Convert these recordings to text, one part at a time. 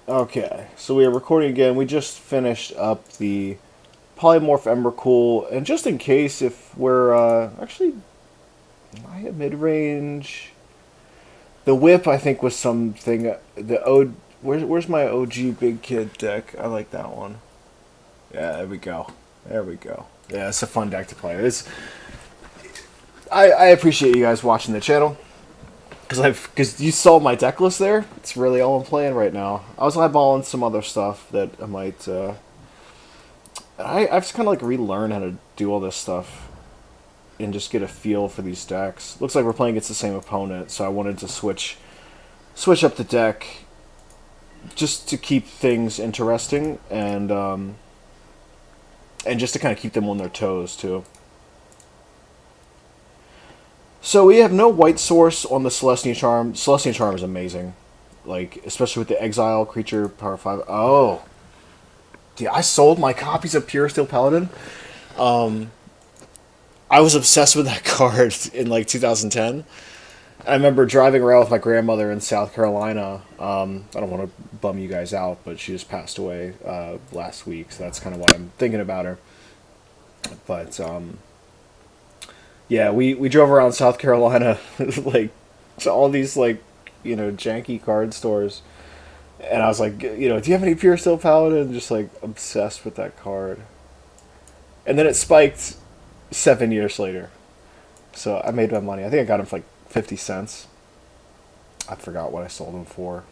Okay, so we are recording again. We just finished up the Polymorph Embercool, and just in case if we're actually I have mid range. The whip I think was something the O. Where's my OG Big Kid deck? I like that one. Yeah, there we go. There we go. Yeah, it's a fun deck to play. I appreciate you guys watching the channel. Because you saw my deck list there. It's really all I'm playing right now. I was eyeballing some other stuff that I might. I've just kind of like relearn how to do all this stuff and just get a feel for these decks. Looks like we're playing against the same opponent, so I wanted to switch up the deck just to keep things interesting and just to kind of keep them on their toes too. So we have no white source on the Celestia Charm. Celestia Charm is amazing, like especially with the Exile creature power 5. Oh, dude, I sold my copies of Puresteel Paladin. I was obsessed with that card in like 2010. I remember driving around with my grandmother in South Carolina. I don't want to bum you guys out, but she just passed away last week, so that's kind of why I'm thinking about her. But yeah, we drove around South Carolina, like to all these like janky card stores, and I was like, do you have any Pure Steel Paladin? Just like obsessed with that card, and then it spiked 7 years later, so I made my money. I think I got him for like 50 cents. I forgot what I sold them for,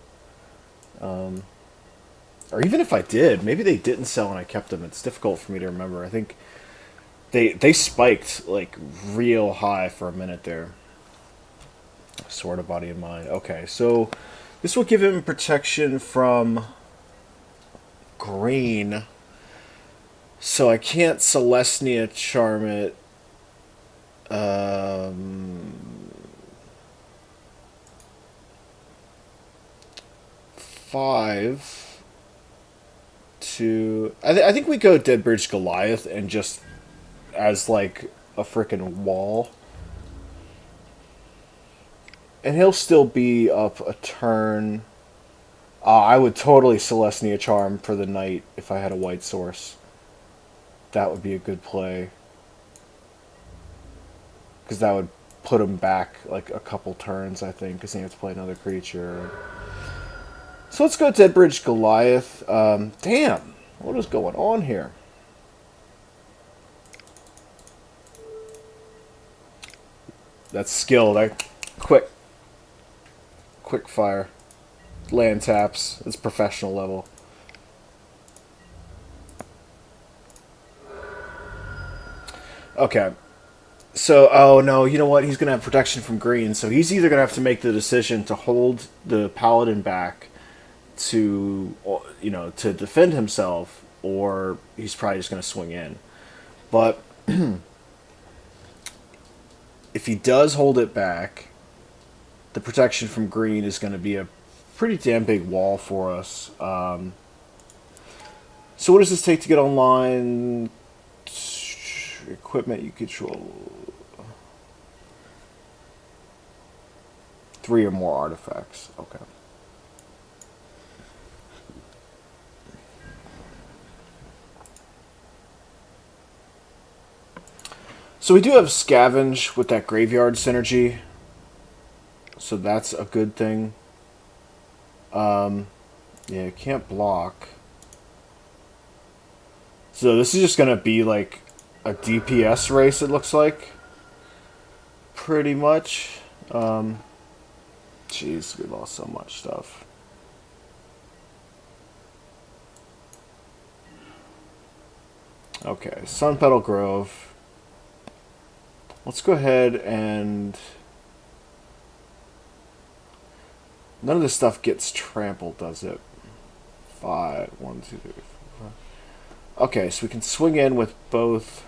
or even if I did, maybe they didn't sell and I kept them. It's difficult for me to remember. I think they spiked like real high for a minute there. Sword of Body and Mind. Okay, so this will give him protection from green. So I can't Celestia Charm it. Five to I think we go Deadbridge Goliath and just as like a freaking wall. And he'll still be up a turn. I would totally Celestia Charm for the knight if I had a white source. That would be a good play. Because that would put him back like a couple turns, I think, because he has to play another creature. So let's go Deadbridge Goliath. Damn, what is going on here? That's skill. That quick fire, land taps. It's professional level. Okay. So, oh no, you know what? He's gonna have protection from green, so he's either gonna have to make the decision to hold the paladin back to to defend himself, or he's probably just going to swing in. But if he does hold it back, the protection from green is going to be a pretty damn big wall for us. So what does this take to get online? Equipment you control. 3 or more artifacts. Okay. So we do have Scavenge with that Graveyard synergy. So that's a good thing. Yeah, it can't block. So this is just going to be like a DPS race, it looks like. Pretty much. Jeez, we lost so much stuff. Okay, Sun Petal Grove. Let's go ahead and... None of this stuff gets trampled, does it? 5, 1, 2, 3, 4, 5. Okay, so we can swing in with both.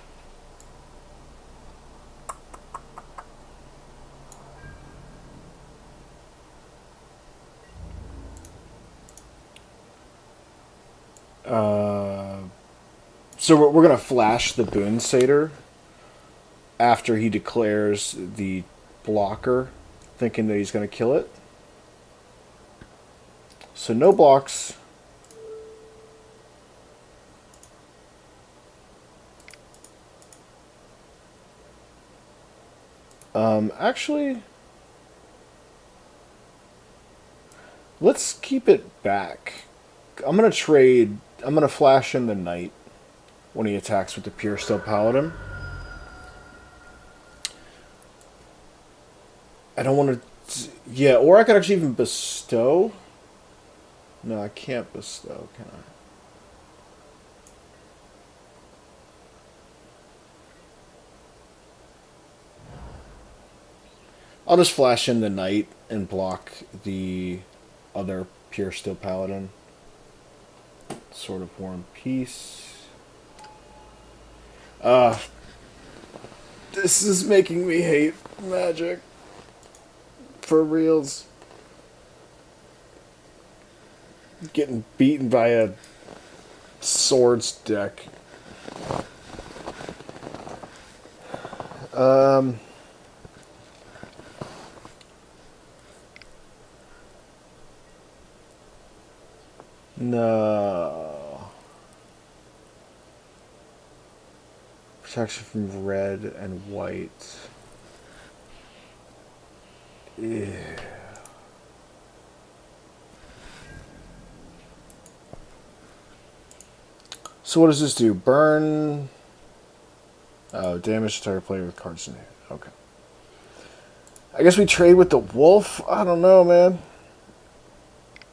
So we're going to flash the Boon Satyr after he declares the blocker, thinking that he's going to kill it. So no blocks. Actually, let's keep it back. I'm gonna trade. I'm gonna flash in the knight when he attacks with the Puresteel Paladin. I don't want to. Yeah, or I could actually even bestow. No, I can't bestow, can I? I'll just flash in the knight and block the other Puresteel Paladin. Sword of War and Peace. This is making me hate Magic. For reals. Getting beaten by a swords deck. No. Protection from red and white. Yeah. So what does this do? Burn. Oh, damage to target player with cards in hand. Okay. I guess we trade with the wolf? I don't know, man.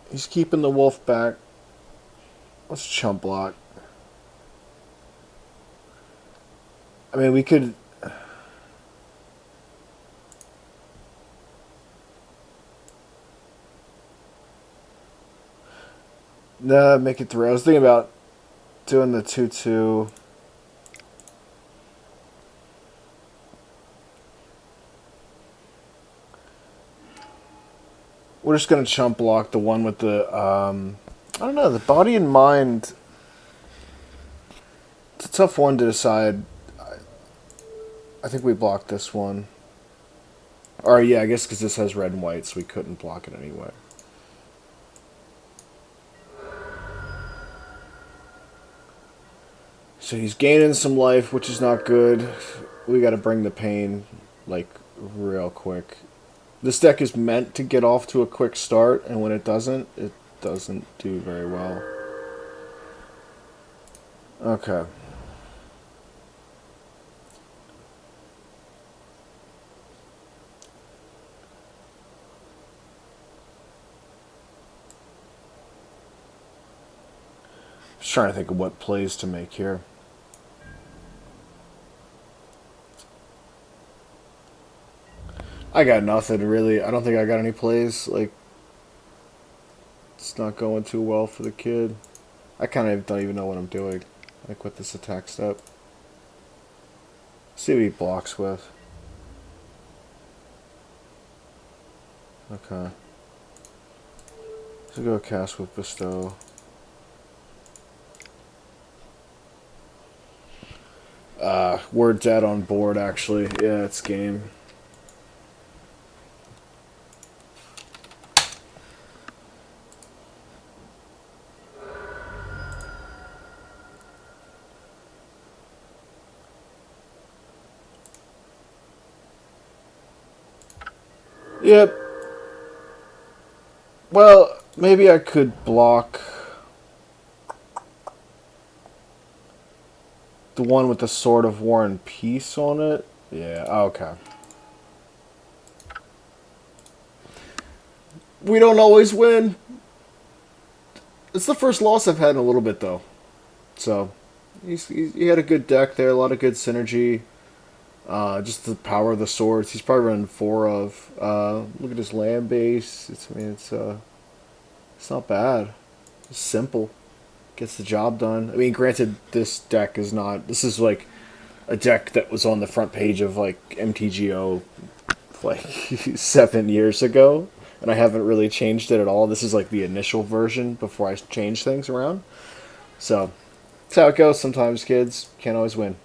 He's keeping the wolf back. Let's chump block. I mean, we could... Nah, make it 3. I was thinking about doing the 2/2. We're just going to chump block the one with the... I don't know, the body and mind... It's a tough one to decide. I think we blocked this one. Or yeah, I guess because this has red and white, so we couldn't block it anyway. So he's gaining some life, which is not good. We got to bring the pain, like, real quick. This deck is meant to get off to a quick start, and when it doesn't do very well. Okay. Just trying to think of what plays to make here. I got nothing, really. I don't think I got any plays. Like, it's not going too well for the kid. I kind of don't even know what I'm doing. Like, with this attack step. See what he blocks with. Okay. So go cast with Bestow. We're dead on board, actually. Yeah, it's game. Yep. Well, maybe I could block the one with the Sword of War and Peace on it. Yeah, okay. We don't always win. It's the first loss I've had in a little bit, though. So, he had a good deck there, a lot of good synergy. Just the power of the swords. He's probably running 4 of. Look at his land base. It's not bad. It's simple. Gets the job done. I mean, granted, this deck is not. This is like a deck that was on the front page of like MTGO like 7 years ago, and I haven't really changed it at all. This is like the initial version before I change things around. So, that's how it goes sometimes, kids. Can't always win.